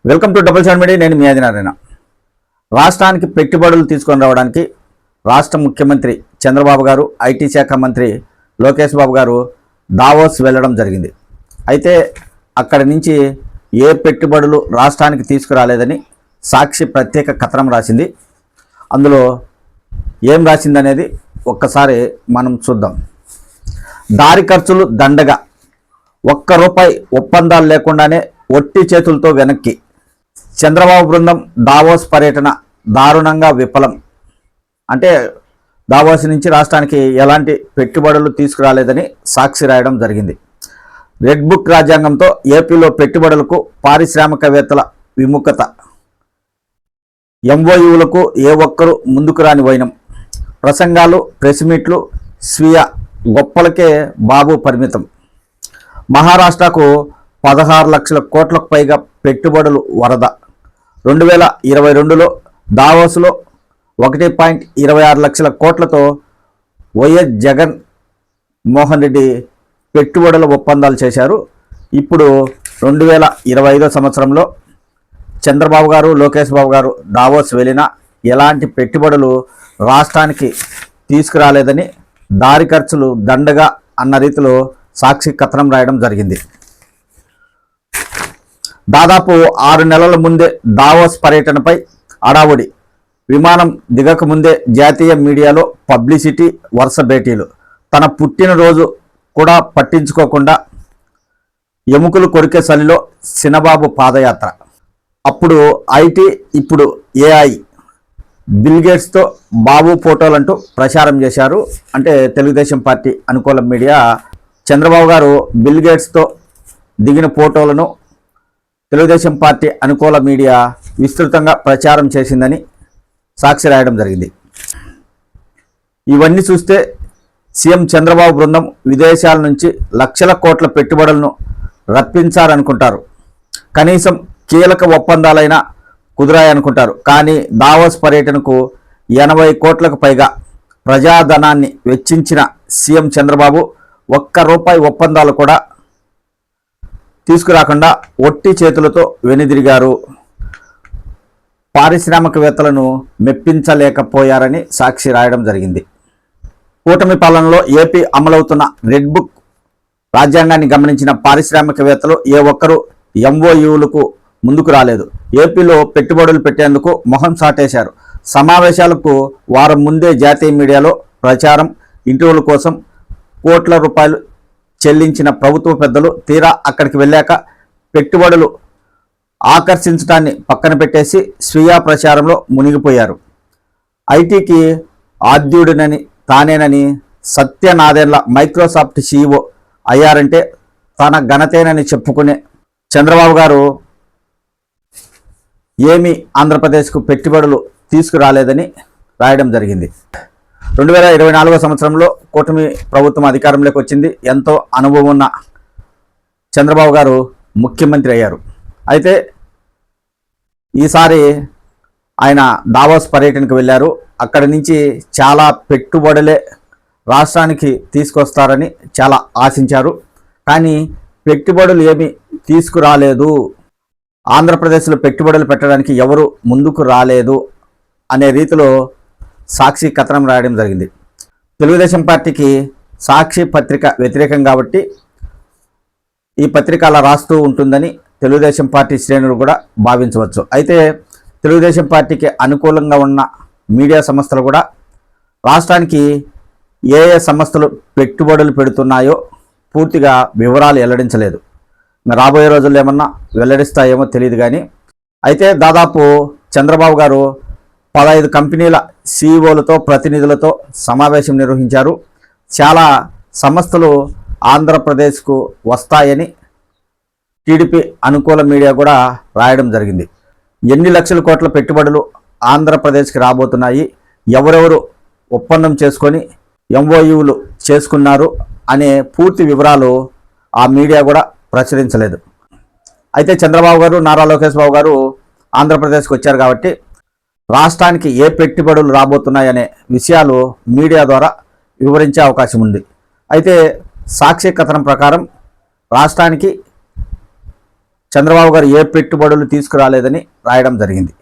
Welcome to double seven media. నేను మీ ఆదినారాయణ. రాష్ట్రానికి పెట్టుబడులు తీసుకొని రావడానికి రాష్ట్ర ముఖ్యమంత్రి చంద్రబాబు గారు, ఐటీ శాఖ మంత్రి లోకేష్ బాబు గారు దావోస్ వెళ్ళడం జరిగింది. అయితే అక్కడి నుంచి ఏ పెట్టుబడులు రాష్ట్రానికి తీసుకురాలేదని సాక్షి ప్రత్యేక కథనం రాసింది. అందులో ఏం రాసిందనేది ఒక్కసారి మనం చూద్దాం. దారి ఖర్చులు దండగా, ₹1 ఒప్పందాలు లేకుండానే ఒట్టి చేతులతో వెనక్కి. చంద్రబాబు బృందం దావోస్ పర్యటన దారుణంగా విఫలం. అంటే దావోస్ నుంచి రాష్ట్రానికి ఎలాంటి పెట్టుబడులు తీసుకురాలేదని సాక్షి రాయడం జరిగింది. రెడ్ బుక్ రాజ్యాంగంతో ఏపీలో పెట్టుబడులకు పారిశ్రామికవేత్తల విముఖత, ఎంఓయూలకు ఏ ఒక్కరూ ముందుకు రాని వైనం, ప్రసంగాలు, ప్రెస్ మీట్లు, స్వీయ గొప్పలకే బాబు పరిమితం. మహారాష్ట్రకు 16 లక్షల కోట్లకు పైగా పెట్టుబడులు వరద. 2022లో దావోస్లో 1.26 లక్షల కోట్లతో వైఎస్ జగన్ మోహన్ రెడ్డి పెట్టుబడుల ఒప్పందాలు చేశారు. ఇప్పుడు 2025 సంవత్సరంలో చంద్రబాబు గారు, లోకేష్ బాబు గారు దావోస్ వెళ్ళినా ఎలాంటి పెట్టుబడులు రాష్ట్రానికి తీసుకురాలేదని దారి ఖర్చులు దండగా అన్న రీతిలో సాక్షి కథనం రాయడం జరిగింది. దాదాపు 6 నెలల ముందే దావోస్ పర్యటనపై అడావుడి. విమానం దిగక ముందే జాతీయ మీడియాలో పబ్లిసిటీ, వరుస భేటీలు. తన పుట్టినరోజు కూడా పట్టించుకోకుండా ఎముకలు కొరికే చలిలో చిన్నబాబు పాదయాత్ర. అప్పుడు ఐటీ, ఇప్పుడు ఏఐ. బిల్గేట్స్తో బాబు ఫోటోలంటూ ప్రచారం చేశారు. అంటే తెలుగుదేశం పార్టీ అనుకూల మీడియా చంద్రబాబు గారు బిల్గేట్స్తో దిగిన ఫోటోలను తెలుగుదేశం పార్టీ అనుకూల మీడియా విస్తృతంగా ప్రచారం చేసిందని సాక్షి రాయడం జరిగింది. ఇవన్నీ చూస్తే సీఎం చంద్రబాబు బృందం విదేశాల నుంచి లక్షల కోట్ల పెట్టుబడులను రప్పించారనుకుంటారు. కనీసం కీలక ఒప్పందాలైనా కుదిరాయనుకుంటారు. కానీ దావోస్ పర్యటనకు 80 కోట్లకు పైగా ప్రజాధనాన్ని వెచ్చించిన సీఎం చంద్రబాబు ₹1 ఒప్పందాలు కూడా తీసుకురాకుండా ఒట్టి చేతులతో వెనుదిరిగారు. పారిశ్రామికవేత్తలను మెప్పించలేకపోయారని సాక్షి రాయడం జరిగింది. కూటమి పాలనలో ఏపీ అమలవుతున్న రెడ్ బుక్ రాజ్యాంగాన్ని గమనించిన పారిశ్రామికవేత్తలు ఏ ఒక్కరూ ఎంఓయూలకు ముందుకు రాలేదు. ఏపీలో పెట్టుబడులు పెట్టేందుకు మొహం చాటేశారు. సమావేశాలకు వారం ముందే జాతీయ మీడియాలో ప్రచారం, ఇంటర్వ్యూల కోసం కోట్ల రూపాయలు చెల్లించిన ప్రభుత్వ పెద్దలు తీరా అక్కడికి వెళ్ళాక పెట్టుబడులు ఆకర్షించడాన్ని పక్కన పెట్టేసి స్వీయ ప్రచారంలో మునిగిపోయారు. ఐటీకి ఆద్యుడినని తానేనని సత్యనాదెళ్ల మైక్రోసాఫ్ట్ సీఈఓ అయ్యారంటే తన ఘనతేనని చెప్పుకునే చంద్రబాబు గారు ఏమీ ఆంధ్రప్రదేశ్కు పెట్టుబడులు తీసుకురాలేదని రాయడం జరిగింది. 2024 సంవత్సరంలో కూటమి ప్రభుత్వం అధికారంలోకి వచ్చింది. ఎంతో అనుభవం ఉన్న చంద్రబాబు గారు ముఖ్యమంత్రి అయ్యారు. అయితే ఈసారి ఆయన దావోస్ పర్యటనకు వెళ్ళారు. అక్కడి నుంచి చాలా పెట్టుబడులే రాష్ట్రానికి తీసుకొస్తారని చాలా ఆశించారు. కానీ పెట్టుబడులు ఏమీ తీసుకురాలేదు. ఆంధ్రప్రదేశ్లో పెట్టుబడులు పెట్టడానికి ఎవరు ముందుకు రాలేదు అనే రీతిలో సాక్షి కథనం రాయడం జరిగింది. తెలుగుదేశం పార్టీకి సాక్షి పత్రిక వ్యతిరేకం కాబట్టి ఈ పత్రిక అలా రాస్తూ ఉంటుందని తెలుగుదేశం పార్టీ శ్రేణులు కూడా భావించవచ్చు. అయితే తెలుగుదేశం పార్టీకి అనుకూలంగా ఉన్న మీడియా సంస్థలు కూడా రాష్ట్రానికి ఏ ఏ సంస్థలు పెట్టుబడులు పెడుతున్నాయో పూర్తిగా వివరాలు వెల్లడించలేదు. రాబోయే రోజుల్లో ఏమన్నా వెల్లడిస్తాయేమో తెలియదు. కానీ అయితే దాదాపు చంద్రబాబు గారు 15 కంపెనీల సీఈఓలతో, ప్రతినిధులతో సమావేశం నిర్వహించారు. చాలా సంస్థలు ఆంధ్రప్రదేశ్కు వస్తాయని టీడీపీ అనుకూల మీడియా కూడా రాయడం జరిగింది. ఎన్ని లక్షల కోట్ల పెట్టుబడులు ఆంధ్రప్రదేశ్కి రాబోతున్నాయి, ఎవరెవరు ఒప్పందం చేసుకొని ఎంఓయూలు చేసుకున్నారు అనే పూర్తి వివరాలు ఆ మీడియా కూడా ప్రచురించలేదు. అయితే చంద్రబాబు గారు, నారా లోకేష్ బాబు గారు ఆంధ్రప్రదేశ్కి వచ్చారు కాబట్టి రాష్ట్రానికి ఏ పెట్టుబడులు రాబోతున్నాయనే విషయాలు మీడియా ద్వారా వివరించే అవకాశం ఉంది. అయితే సాక్షి కథనం ప్రకారం రాష్ట్రానికి చంద్రబాబు గారు ఏ పెట్టుబడులు తీసుకురాలేదని రాయడం జరిగింది.